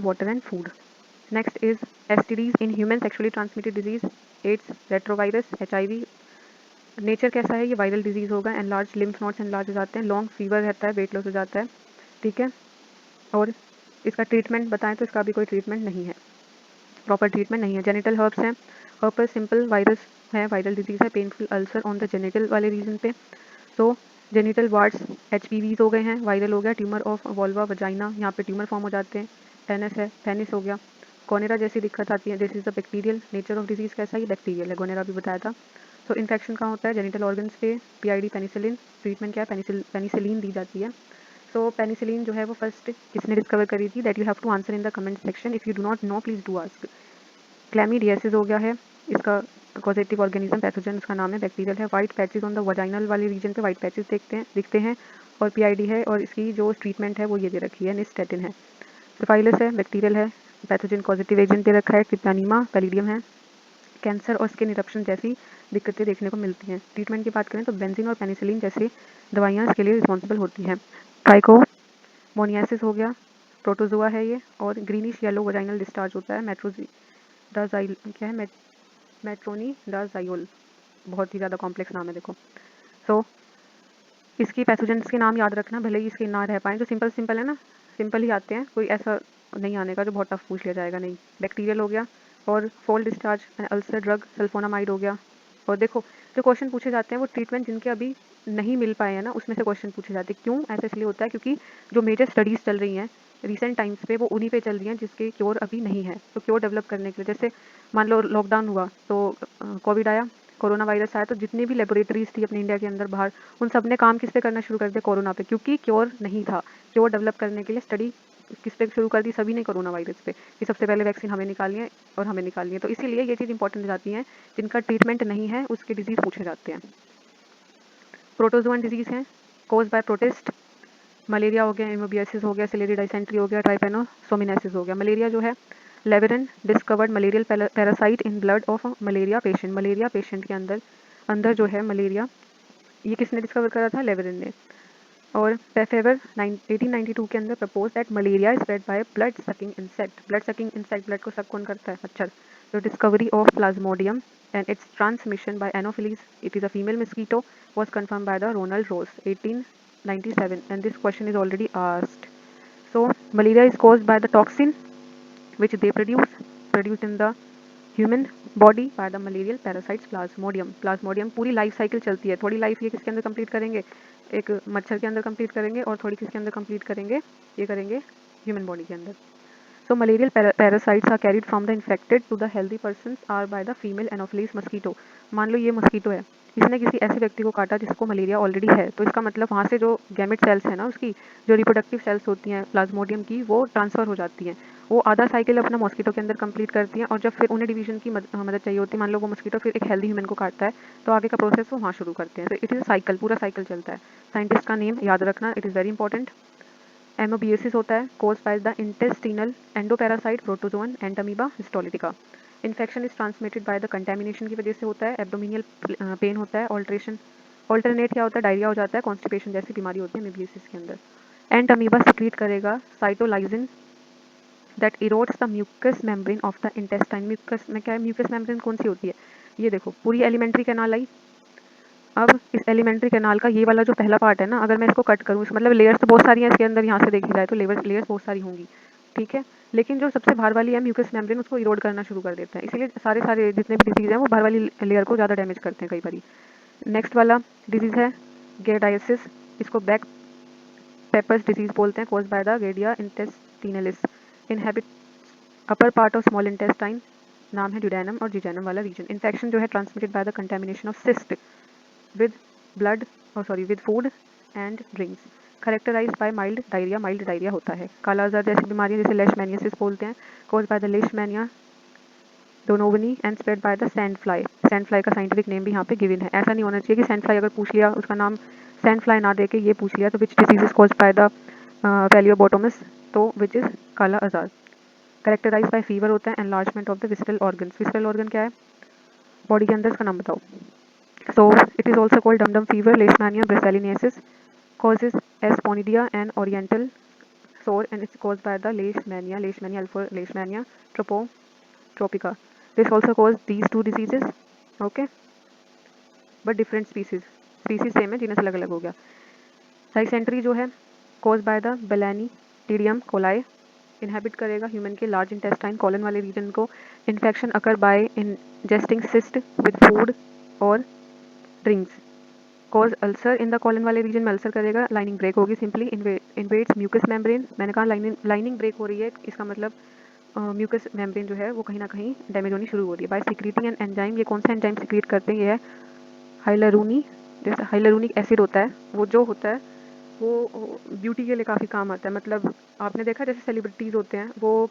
water and food. Next is STDs in human sexually transmitted disease, AIDS, retrovirus, HIV. Nature कैसा है, ये viral disease होगा, enlarge lymph nodes enlarge हो जाते हैं, लॉन्ग फीवर रहता है, वेट लॉस हो जाता है, ठीक है। और इसका ट्रीटमेंट बताएं तो इसका भी कोई ट्रीटमेंट नहीं है, प्रॉपर ट्रीटमेंट नहीं है। जेनिटल हर्ब्स हैं, हर्पस सिंपल वायरस है, वायरल डिजीज है, painful ulcer on the genital वाले रीजन पे। तो जेनिटल वार्ड्स HPVs हो गए हैं, वायरल हो गया, ट्यूमर ऑफ वोल्वा वजाइना, यहाँ पे ट्यूमर फॉर्म हो जाते हैं, पेनिस है, पेनिस हो गया, गोनेरा जैसी दिक्कत आती है, this is the bacterial nature of disease, कैसा ही बैक्टीरियल है, गोनेरा भी बताया था। तो इन्फेक्शन कहाँ होता है, जेनिटल ऑर्गन्स पे, PID पेनिसिलिन, ट्रीटमेंट क्या है, पेनिसिलिन दी जाती है। सो पेनिसिलिन जो है वो फर्स्ट किसने डिस्कवर करी थी, that you have to answer in the comment section, if you do not know please do ask. Chlamydiasis हो गया है, इसका कॉजेटिव ऑर्गेनिज्म, पैथोजन उसका नाम है, बैक्टीरियल है। White patches on the vaginal वाले रीजन पे वाइट पैचेस दिखते हैं और PID है, और इसकी जो ट्रीटमेंट है वो ये दे रखी है, निस्टेटिन है। सिफाइलिस है, बैक्टीरियल है, पैथोजन कॉजेटिव एजेंट दे रखा है, ट्रिप्टानिमा पैलिडियम है। कैंसर और स्किन इरप्शन जैसी दिक्कतें देखने को मिलती हैं। ट्रीटमेंट की बात करें तो बेंजीन और पेनिसिलिन जैसी दवाइयाँ इसके लिए रिस्पॉन्सिबल होती हैं। ट्राइकोमोनियासिस हो गया, प्रोटोजोआ है ये, और ग्रीनिश येलो वजाइनल डिस्चार्ज होता है, मेट्रोडाजाइल क्या है, मेट्रोनिडाजाइल, बहुत ही ज़्यादा कॉम्प्लेक्स नाम है देखो। सो इसकी पैथोजेंस के नाम याद रखना, भले ही इसके ना रह पाए, जो सिंपल सिंपल है ना, सिंपल ही आते हैं, कोई ऐसा नहीं आने का जो बहुत टफ पूछ लिया जाएगा, नहीं। बैक्टीरियल हो गया, और फोल डिस्चार्ज, अल्सर ड्रग सल्फोनामाइड हो गया। और देखो जो क्वेश्चन पूछे जाते हैं वो ट्रीटमेंट जिनके अभी नहीं मिल पाए हैं ना, उसमें से क्वेश्चन पूछे जाते हैं। क्यों ऐसा इसलिए होता है, क्योंकि जो मेजर स्टडीज़ चल रही हैं रिसेंट टाइम्स पे, वो उन्हीं पे चल रही हैं जिसके क्योर अभी नहीं है। तो क्योर डेवलप करने के लिए, जैसे मान लो लॉकडाउन हुआ तो कोविड आया, कोरोना वायरस आया, तो जितनी भी लेबोरेटरीज थी अपने इंडिया के अंदर बाहर, उन सब ने काम किस पे करना शुरू कर दिया, कोरोना पे, क्योंकि क्योर नहीं था। क्योर डेवलप करने के लिए स्टडी किस पे शुरू कर दी, सभी ने कोरोना वायरस पे, कि सबसे पहले वैक्सीन हमें निकालनी है और हमें निकालनी है। तो इसीलिए ये चीज़ इंपॉर्टेंट हो जाती है, जिनका ट्रीटमेंट नहीं है उसके डिजीज पूछे जाते हैं। प्रोटोजोअन डिजीज है, कोज बाय प्रोटिस्ट, मलेरिया हो गया, एमोबियासिस हो गया, सिलेरी डाइसेंट्री हो गया, ट्राइपेनोसोमिनासिस हो गया। मलेरिया जो है, Laveran discovered malarial parasite in blood of malaria patient, malaria patient के अंदर अंदर जो है मलेरिया, ये किसने डिस्कवर करा था, लेवरन ने। और पेफेवर 1892 के अंदर propose that malaria spread by blood sucking insect, blood sucking insect, blood को सक कौन करता है, मच्छर। The discovery of Plasmodium and its transmission by Anopheles, it is a female mosquito, was confirmed by the Ronald Ross 1897, and this question is already asked. So malaria is caused by the toxin which they produced in the human body by the malarial parasites Plasmodium. Plasmodium पूरी life cycle चलती है, थोड़ी life ये किसके अंदर complete करेंगे, एक मच्छर के अंदर कंप्लीट करेंगे, और थोड़ी किसके अंदर कंप्लीट करेंगे, ये करेंगे ह्यूमन बॉडी के अंदर। So malarial parasites are carried from the infected to the healthy person or by the female Anopheles mosquito. मान लो ये मस्कीटो है, इसने किसी ऐसे व्यक्ति को काटा जिसको मलेरिया ऑलरेडी है, तो इसका मतलब वहाँ से जो गैमेट सेल्स है ना, उसकी जो रिप्रोडक्टिव सेल्स होती हैं प्लाज्मोडियम की, वो ट्रांसफर हो जाती हैं, वो आधा साइकिल अपना मॉस्किटो के अंदर कंप्लीट करती हैं, और जब फिर उन्हें डिवीजन की मदद चाहिए होती है, मान लो वो मॉस्किटो फिर एक हेल्दी ह्यूमन को काटता है, तो आगे का प्रोसेस वो वहाँ शुरू करते हैं। तो इट इज़ साइकिल, पूरा साइकिल चलता है। साइंटिस्ट का नेम याद रखना, it is very important. Amoebiasis होता है, caused by the intestinal endoparasite protozoan Entamoeba histolytica. Infection is transmitted by the contamination की वजह से होता है। एब्डोमिनियल पेन होता है, ऑल्टरनेट क्या होता है, डायरिया हो जाता है, कॉन्स्टिपेशन जैसी बीमारी होती है एमोबियोसिस के अंदर। एंटमीबा सिक्रीट करेगा cytolysin that erodes the mucous membrane of the intestine. Mucus में क्या है, म्यूकस मेम्ब्रेन कौन सी होती है, ये देखो पूरी एलिमेंट्री कैनाल आई। अब इस एलिमेंट्री कैनाल का ये वाला जो पहला पार्ट है ना, अगर मैं इसको कट करूँ, इसका मतलब लेयर्स तो बहुत सारी हैं इसके अंदर, यहाँ से देखी जाए तो लेयर्स बहुत सारी होंगी, ठीक है। लेकिन जो सबसे बाहर वाली है म्यूकस मेम्ब्रेन, उसको इरोड करना शुरू कर देता है, इसीलिए सारे जितने भी डिजीज हैं वो बाहर वाली लेयर को ज़्यादा डैमेज करते हैं कई बारी। नेक्स्ट वाला डिजीज़ है गेरडाइसिस, इसको ब्लैक पेपर्स डिजीज बोलते हैं, कोज बाय द गेडिया intestinalis. Inhabit upper part of small intestine, नाम है ड्यूडेनम और जिजेनम वाला रीजन। इन्फेक्शन जो है transmitted by the contamination of cyst with blood with food and drinks, characterized by mild diarrhea होता है। काला आजार जैसी बीमारियां जैसे लेशमैनियासिस बोलते हैं, caused by the leishmania donovani and spread by the sand fly। sand fly का साइंटिफिक नेम भी यहाँ पे गिवन है। ऐसा नहीं होना चाहिए कि sand fly अगर पूछ लिया उसका नाम sand fly ना देके ये पूछ लिया, तो which disease is caused by the Phaliobotomus, तो which is काला आजार। characterized by fever होता है, enlargement of the visceral organs। visceral organ क्या है, बॉडी के अंदर, इसका नाम बताओ। So it is also called dum-dum fever, leishmania, brucelliniasis, causes asponidia and oriental sore and it's caused by the Leishmania alpha, Leishmania tropica. This also causes these two diseases, okay, but different species. Species same है, genus अलग अलग हो गया. Dysentery जो है caused by the Balanidium coli, inhabit करेगा human के large intestine colon वाले रीजन को. Infection occur by ingesting cyst with food और drinks. Cause ulcer in the colon वाले रीजन में अल्सर करेगा. लाइनिंग ब्रेक होगी, सिंपली इन्वेड्स म्यूकस मेम्ब्रेन. मैंने कहा लाइनिंग ब्रेक हो रही है, इसका मतलब म्यूकस मेम्ब्रेन जो है वो कहीं ना कहीं डैमेज होनी शुरू हो रही है. By secreting an enzyme. ये कौन सा एंजाइम सिक्रीट करते हैं? ये है हाइलरूनी. जैसे हाइलरूनिक एसिड होता है, वो जो होता है वो ब्यूटी के लिए काफ़ी काम आता है. मतलब आपने देखा जैसे सेलिब्रिटीज़ होते हैं वो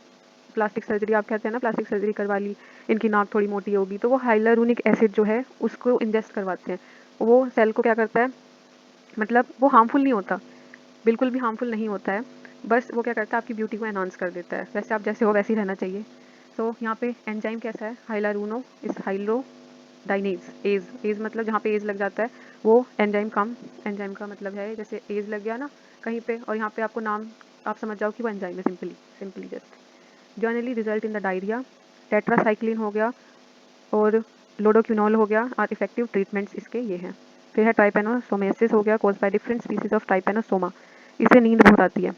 प्लास्टिक सर्जरी, आप कहते हैं ना प्लास्टिक सर्जरी करवा ली, इनकी नाक थोड़ी मोटी होगी, तो वो हाइलरूनिक एसिड जो है उसको इंजेस्ट करवाते हैं. वो सेल को क्या करता है, मतलब वो हार्मफुल नहीं होता, बिल्कुल भी हार्मफुल नहीं होता है, बस वो क्या करता है आपकी ब्यूटी को एनहांस कर देता है. वैसे आप जैसे हो वैसे ही रहना चाहिए. सो यहाँ पे एंजाइम कैसा है, हाइलारूनो इस हाइलोडाइनेज. एज मतलब जहाँ पे एज लग जाता है वो एंजाइम का मतलब है जैसे एज लग गया ना कहीं पे, और यहाँ पे आपको नाम आप समझ जाओ कि वो एंजाइम है. Simply just generally result in the diarrhoea. Tetracycline हो गया और लोडोक्विनोल हो गया आर इफेक्टिव ट्रीटमेंट्स इसके ये हैं. फिर है ट्राइपेनोसोमेसिस हो गया, cause by different species of Trypanosoma. इससे नींद बहुत आती है,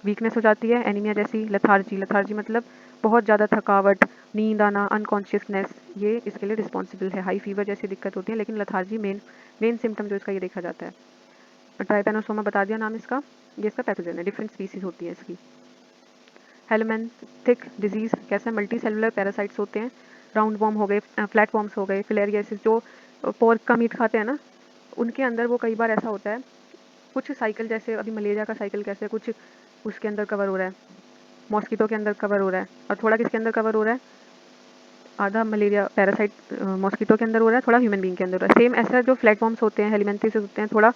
वीकनेस हो जाती है, एनीमिया जैसी, लेथार्जी मतलब बहुत ज़्यादा थकावट, नींद आना, अनकॉन्शियसनेस, ये इसके लिए रिस्पॉन्सिबल है. हाई फीवर जैसी दिक्कत होती है, लेकिन लेथार्जी मेन सिम्टम जो इसका ये देखा जाता है. ट्राइपेनोसोमा बता दिया नाम इसका, ये इसका पैथोजन है, डिफरेंट स्पीसीज होती है इसकी. हेलमेंथिक डिजीज़ कैसा, मल्टी सेलुलर पैरासाइट्स होते हैं. राउंड वॉर्म हो गए, फ्लैट वॉर्म्स हो गए, फिलेरियासिस जो पोर्क का मीट खाते हैं ना, उनके अंदर वो कई बार ऐसा होता है कुछ साइकिल जैसे अभी मलेरिया का साइकिल कैसे कुछ उसके अंदर कवर हो रहा है, मॉस्किटो के अंदर कवर हो रहा है, और थोड़ा किसके अंदर कवर हो रहा है, आधा मलेरिया पैरासाइट मॉस्किटो के अंदर हो रहा है, थोड़ा ह्यूमन बींग के अंदर हो रहा है. सेम ऐसा जो प्लेटफॉर्म्स होते हैं हेलिमेंथिस होते हैं, थोड़ा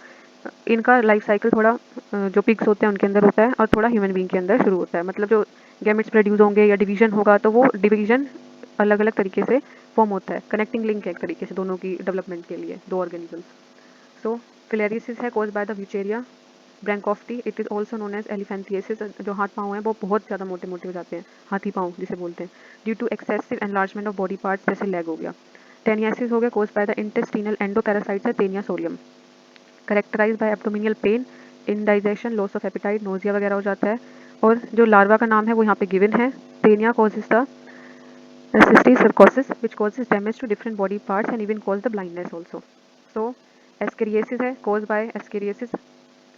इनका लाइफ साइकिल थोड़ा जो पिग्स होते हैं उनके अंदर होता है और थोड़ा ह्यूमन बींग के अंदर शुरू होता है. मतलब जो गैमेट्स प्रोड्यूस होंगे या डिवीजन होगा तो वो डिवीजन अलग अलग तरीके से फॉर्म होता है. कनेक्टिंग लिंक है एक तरीके से दोनों की डेवलपमेंट के लिए, दो ऑर्गेनिजम्स. सो फिलेरियसिस है cause by the Wuchereria bancrofti. It is also known as elephantiasis. जो हाथ पाँव हैं वो बहुत ज़्यादा मोटे मोटे हो जाते हैं, हाथी पाँव जिसे बोलते हैं, due to excessive enlargement of body parts, जैसे लेग हो गया. टेनियासिस हो गया cause by the intestinal endoparasites है Taenia solium. Characterize by abdominal pain, indigestion, loss of appetite, nausea वगैरह हो जाता है. और जो लार्वा का नाम है वो यहाँ पे गिवन है. Taenia causes the cysticercosis which causes damage to different body parts and even cause the blindness also. So ascariasis है caused by ascariasis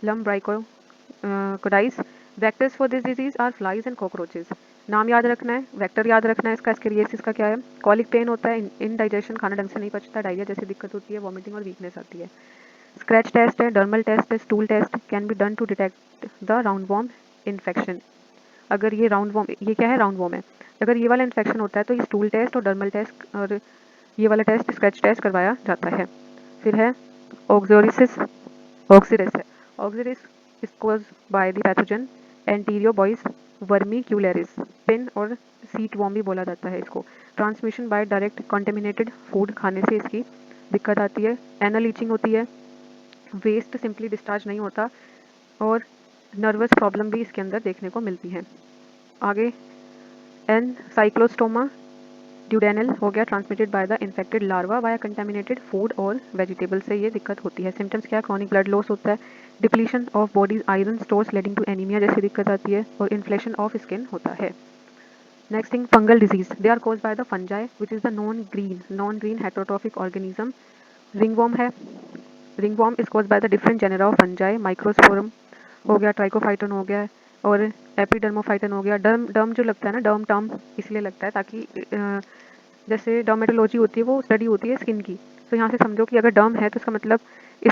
lumbricoides. Vectors for this disease are flies and cockroaches. नाम याद रखना है, vector याद रखना है इसका. Ascariasis का क्या है, कॉलिक पेन होता है, इनडाइजेशन, खाना ढंग से नहीं पचता, डायरिया जैसी दिक्कत होती है, वॉमिटिंग और वीकनेस आती है. स्क्रैच टेस्ट है, डर्मल टेस्ट है, stool test can be done to detect the round worm infection. अगर ये राउंड वॉर्म, ये क्या है राउंड वॉर्म है, अगर ये वाला इन्फेक्शन होता है तो ये स्टूल टेस्ट और डर्मल टेस्ट और ये वाला टेस्ट स्क्रैच टेस्ट करवाया जाता है. फिर है ऑक्सोरिसिस. ऑक्सीरिस है, Oxyuris is cause by the pathogen Enterobius vermicularis. Pin और सीट वॉर्म भी बोला जाता है इसको. Transmission by direct contaminated food खाने से इसकी दिक्कत आती है. एनल ईचिंग होती है, वेस्ट सिंपली डिस्चार्ज नहीं होता, और नर्वस प्रॉब्लम भी इसके अंदर देखने को मिलती है. आगे एन साइक्लोस्टोमा ड्यूडेनल हो गया, transmitted by the infected larva via contaminated food और वेजिटेबल से ये दिक्कत होती है. सिम्टम्स क्या, क्रॉनिक ब्लड लॉस होता है, depletion of body's iron stores leading to anaemia जैसी दिक्कत आती है, और इन्फ्लेशन ऑफ स्किन होता है. Next thing fungal disease. They are cause by the fungi which is the non green heterotrophic organism. Ringworm है, ringworm is cause by the different genera of fungi. Microsporum हो गया, trichophyton हो गया, और Epidermophyton हो गया. डर्म जो लगता है ना, डर्म टर्म इसलिए लगता है ताकि जैसे डर्मेटोलॉजी होती है वो स्टडी होती है स्किन की, तो यहाँ से समझो कि अगर डर्म है तो इसका मतलब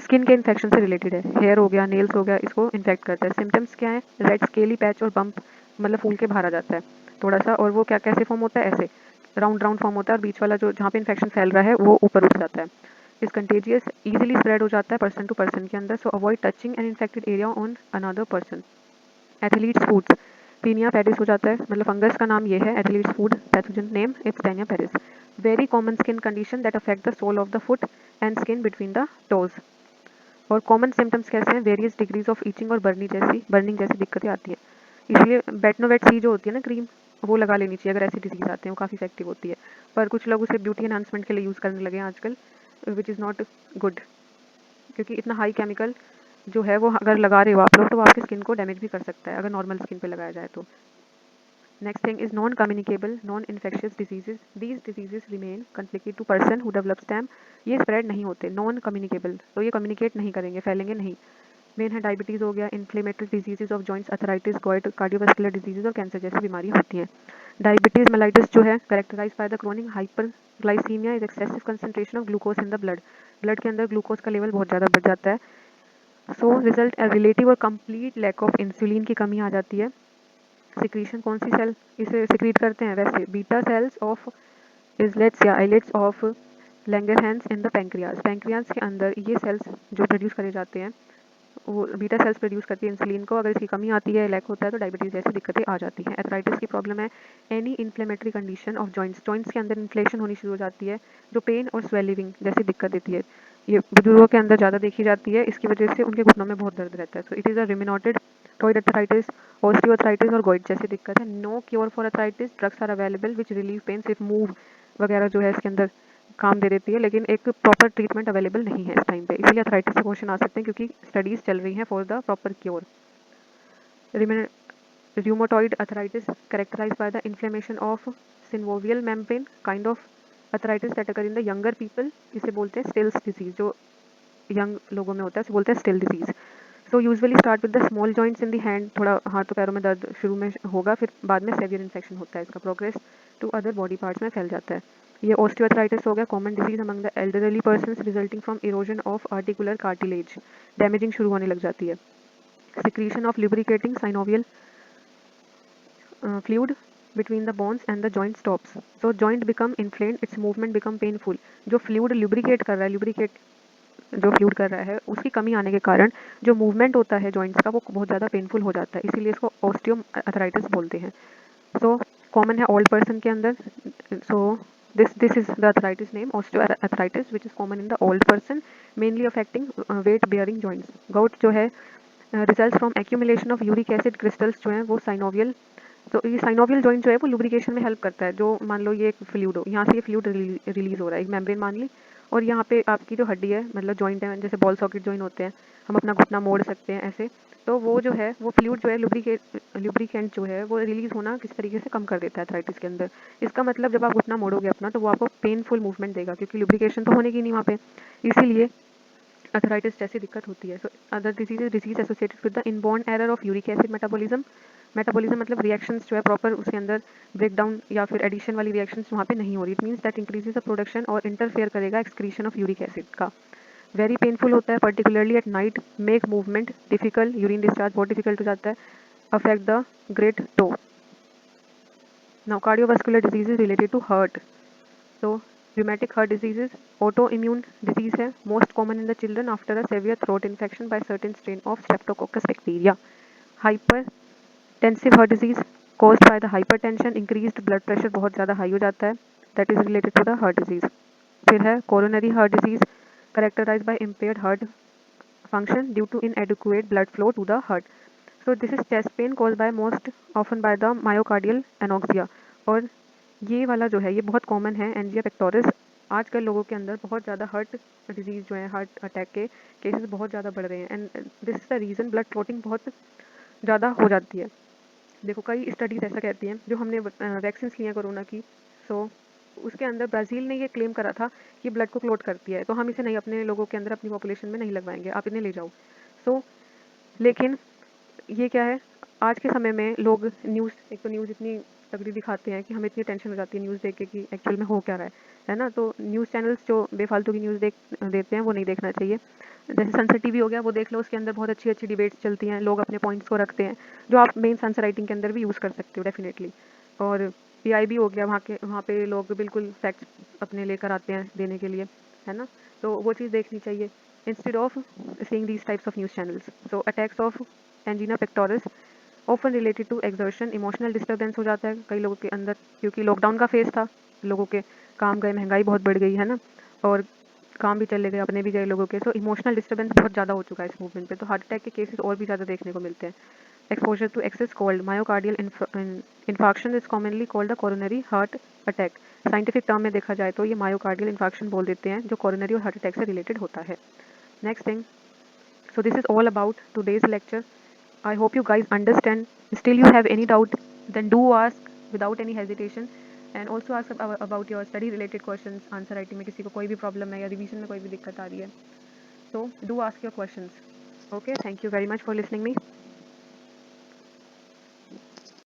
स्किन के इन्फेक्शन से रिलेटेड है. हेयर हो गया, नेल्स हो गया, इसको इन्फेक्ट करता है. सिम्टम्स क्या है, रेड स्केली पैच और बम्प, मतलब फूल के बाहर आ जाता है थोड़ा सा, और वो क्या कैसे फॉर्म होता है, ऐसे राउंड राउंड फॉर्म होता है, और बीच वाला जो जहाँ पे इन्फेक्शन फैल रहा है वो ऊपर उठ जाता है. इस कंटेजियस इजीली स्प्रेड हो जाता है पर्सन टू पर्सन के अंदर. So avoid touching an infected area on another person. Athlete's foot, tinea pedis हो जाता है, मतलब फंगस का नाम ये है. Athlete's foot pathogen name it's tinea pedis. Very common skin condition that affect the sole of the foot and skin between the toes. और common symptoms कैसे हैं, वेरियस डिग्रीज ऑफ ईचिंग और बर्निंग जैसी दिक्कतें आती हैं. इसलिए बेटनोवेट सी जो होती है ना क्रीम, वो लगा लेनी चाहिए अगर ऐसी डिजीज़ आते हैं, वो काफ़ी इफेक्टिव होती है। पर कुछ लोग उसे ब्यूटी एनहांसमेंट के लिए यूज़ करने लगे हैं आजकल, विच इज़ नॉट गुड, क्योंकि इतना हाई केमिकल जो है वो अगर लगा रहे हो आप लोग तो वो आपकी स्किन को डैमेज भी कर सकता है अगर नॉर्मल स्किन पे लगाया जाए तो। Next thing is non-communicable, non-infectious diseases. These diseases remain conflicted to person who develops them. ये spread नहीं होते, non-communicable, तो ये communicate नहीं करेंगे, फैलेंगे नहीं। मेन है डायबिटीज़ हो गया, inflammatory diseases of joints, arthritis, gout, cardiovascular diseases और कैंसर जैसी बीमारी होती हैं। डायबिटीज़ मेलाइटिस जो है characterised by the chronic hyperglycaemia is excessive concentration of glucose in the blood. Blood के अंदर ग्लूकोज का लेवल बहुत ज़्यादा बढ़ जाता है, सो रिजल्ट रिलेटिव और कंप्लीट लैक ऑफ इंसुलिन की कमी आ जाती है। सिक्रीशन कौन सी सेल इसे सिक्रीट करते हैं, वैसे बीटा सेल्स ऑफ इजलेट्स या islets of Langerhans in the pancreas. Pancreas के अंदर ये सेल्स जो प्रोड्यूस करे जाते हैं, वो बीटा सेल्स प्रोड्यूस करती है इंसुलिन को। अगर इसकी कमी आती है, लैक होता है, तो डायबिटीज़ जैसी दिक्कतें आ जाती हैं। एथराइटिस की प्रॉब्लम है any inflammatory condition of joints, joints के अंदर इन्फ्लेशन होनी शुरू हो जाती है जो पेन और स्वेलिंग जैसी दिक्कत देती है। ये बुजुर्गों के अंदर ज़्यादा देखी जाती है, इसकी वजह से उनके घुटनों में बहुत दर्द रहता है। So it is a rheumatoid arthritis, osteoarthritis और गॉइट जैसी दिक्कत है। No cure for arthritis, drugs are available which relieve pain, सिर्फ मूव वगैरह जो है इसके अंदर काम दे देती है, लेकिन एक प्रॉपर ट्रीटमेंट अवेलेबल नहीं है इस टाइम पे, इसलिए अर्थराइटिस के क्वेश्चन आ सकते हैं क्योंकि स्टडीज चल रही हैं for the proper cure. Rheumatoid arthritis characterized by the inflammation of synovial membrane, kind of arthritis that occur in the younger people, इसे बोलते हैं स्टिल्स डिजीज, जो यंग लोगों में होता है उसे बोलते हैं still disease. So usually start with the small joints in the hand, थोड़ा हाथों पैरों में दर्द शुरू में होगा, फिर बाद में सेवियर इन्फेक्शन होता है, इसका progress to other body parts में फैल जाता है। ये ऑस्टियोआर्थराइटिस हो गया, common disease among the elderly persons resulting from erosion of articular cartilage, damaging शुरू होने लग जाती है। Secretion of lubricating synovial fluid between the bones and the joint stops, so joint become inflamed, its movement become painful। जो fluid lubricate कर रहा है, lubricate जो फ्लूइड कर रहा है उसकी कमी आने के कारण जो मूवमेंट होता है जॉइंट्स का वो बहुत ज़्यादा पेनफुल हो जाता है, इसीलिए इसको ऑस्टियोआर्थराइटिस बोलते हैं। सो कॉमन है ओल्ड पर्सन के अंदर, सो this is the arthritis name osteoarthritis which is common in the old person, mainly affecting weight bearing joints। gout जो है result from accumulation of uric acid crystals जो हैं वो साइनोवियल, तो ये साइनोवियल जॉइंट जो है वो लुब्रिकेशन में हेल्प करता है। जो मान लो ये एक फ्लूइड हो, यहाँ से ये फ्लूइड रिलीज हो रहा है, एक मेम्ब्रेन मान ली, और यहाँ पे आपकी जो हड्डी है मतलब जॉइंट है, जैसे बॉल सॉकेट जॉइंट होते हैं, हम अपना घुटना मोड़ सकते हैं ऐसे, तो वो जो है वो फ्लूइड जो है लुब्रिकेंट जो है वो रिलीज होना किस तरीके से कम कर देता है अर्थराइटिस के अंदर। इसका मतलब जब आप घुटना मोड़ोगे अपना तो वो आपको पेनफुल मूवमेंट देगा, क्योंकि लुब्रिकेशन तो होने की नहीं वहाँ पे, इसीलिए अर्थराइटिस जैसी दिक्कत होती है। So other disease associated with the inborn error of uric acid metabolism, metabolism मतलब रिएक्शंस जो है प्रॉपर उसके अंदर ब्रेक डाउन या फिर एडिशन वाली रिएक्शंस वहाँ पे नहीं हो रही, it means that increases the production और इंटरफेयर करेगा एक्सक्रीशन ऑफ यूरिक एसिड का। वेरी पेनफुल होता है particularly at night, make movement difficult, urine discharge बहुत डिफिकल्ट हो जाता है, affect the great toe. Now cardiovascular disease is related to heart, so rheumatic heart disease is autoimmune disease है, most common in the children after a severe throat infection by certain strain of streptococcus bacteria। hypertensive heart disease caused by the hypertension, increased blood pressure बहुत ज़्यादा high हो जाता है, that is related to the heart disease। फिर है coronary heart disease characterized by impaired heart function due to inadequate blood flow to the heart। so this is chest pain caused by most often by the myocardial anoxia। और ये वाला जो है ये बहुत common है, एंजिया पेक्टोरिस। आजकल लोगों के अंदर बहुत ज़्यादा हार्ट डिजीज़ जो है, हार्ट अटैक के केसेस बहुत ज़्यादा बढ़ रहे हैं, and this is the reason blood clotting बहुत ज़्यादा हो जाती है। देखो कई स्टडीज़ ऐसा कहती हैं, जो हमने वैक्सीन ली हैं कोरोना की, सो उसके अंदर ब्राज़ील ने ये क्लेम करा था कि ब्लड को क्लोट करती है, तो हम इसे नहीं अपने लोगों के अंदर अपनी पॉपुलेशन में नहीं लगवाएंगे, आप इन्हें ले जाओ। सो लेकिन ये क्या है, आज के समय में लोग न्यूज़, एक तो न्यूज़ इतनी तगड़ी दिखाते हैं कि हमें इतनी टेंशन हो जाती है न्यूज़ देख के कि एक्चुअल में हो क्या रहा है ना। तो न्यूज़ चैनल्स जो बेफालतू की न्यूज़ देते हैं वो नहीं देखना चाहिए। जैसे सनसर टीवी हो गया, वो देख लो, उसके अंदर बहुत अच्छी अच्छी डिबेट्स चलती हैं, लोग अपने पॉइंट्स को रखते हैं, जो आप मेन सनसर राइटिंग के अंदर भी यूज़ कर सकते हो डेफिनेटली। और पीआईबी हो गया, वहाँ पे लोग बिल्कुल फैक्ट्स अपने लेकर आते हैं देने के लिए, है ना, तो वो चीज़ देखनी चाहिए instead of seeing these types of news channels. So attacks of angina pectoris often related to exertion, emotional disturbance हो जाता है कई लोगों के अंदर, क्योंकि लॉकडाउन का फेज था, लोगों के काम गए, महंगाई बहुत बढ़ गई है ना, और काम भी चले गए, अपने भी गए लोगों के, तो इमोशनल डिस्टर्बेंस बहुत ज़्यादा हो चुका है इस मूवमेंट पे, तो हार्ट अटैक के केसेस और भी ज़्यादा देखने को मिलते हैं। exposure to excess cold. Myocardial infarction is commonly called the coronary heart attack. Scientific term में देखा जाए तो ये मायोकार्डियल इन्फार्क्शन बोल देते हैं जो कोरोनरी और हार्ट अटैक से रिलेटेड होता है. Next thing, so this is all about today's lecture. I hope you guys understand. Still you have any doubt, then do ask without any hesitation. And also ask about your study related questions. Answer writing में किसी को कोई भी problem है या revision में कोई भी दिक्कत आ रही है, so do ask your questions. Okay, thank you very much for listening me.